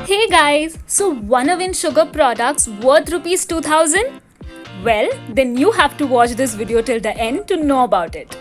Hey guys, so wanna win sugar products worth rupees 2000? Well, then you have to watch this video till the end to know about it.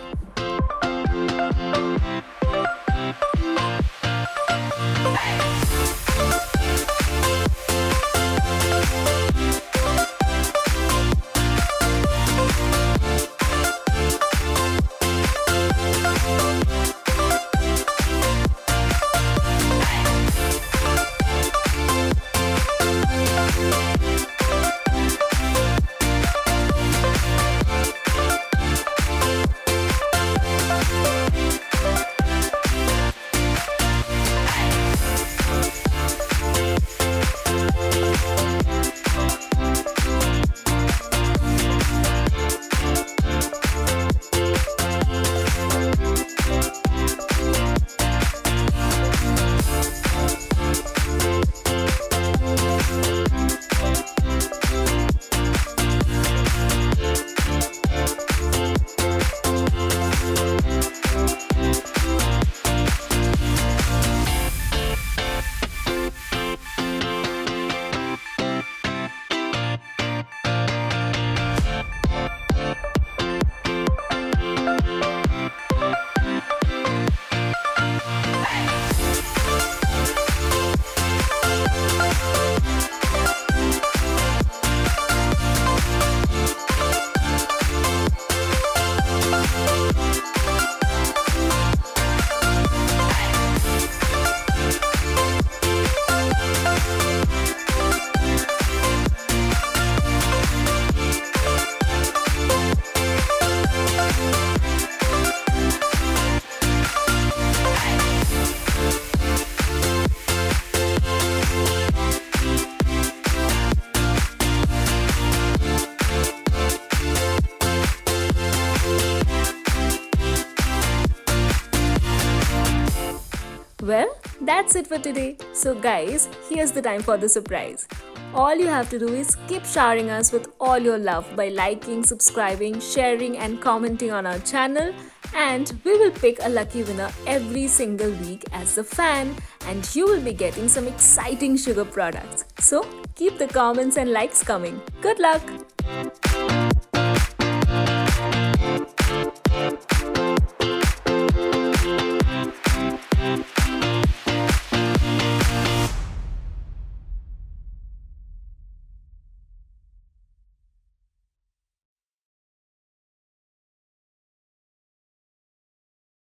Well, that's it for today. So guys, here's the time for the surprise. All you have to do is keep showering us with all your love by liking, subscribing, sharing and commenting on our channel, and we will pick a lucky winner every single week as the fan, and you will be getting some exciting sugar products. So keep the comments and likes coming. Good luck!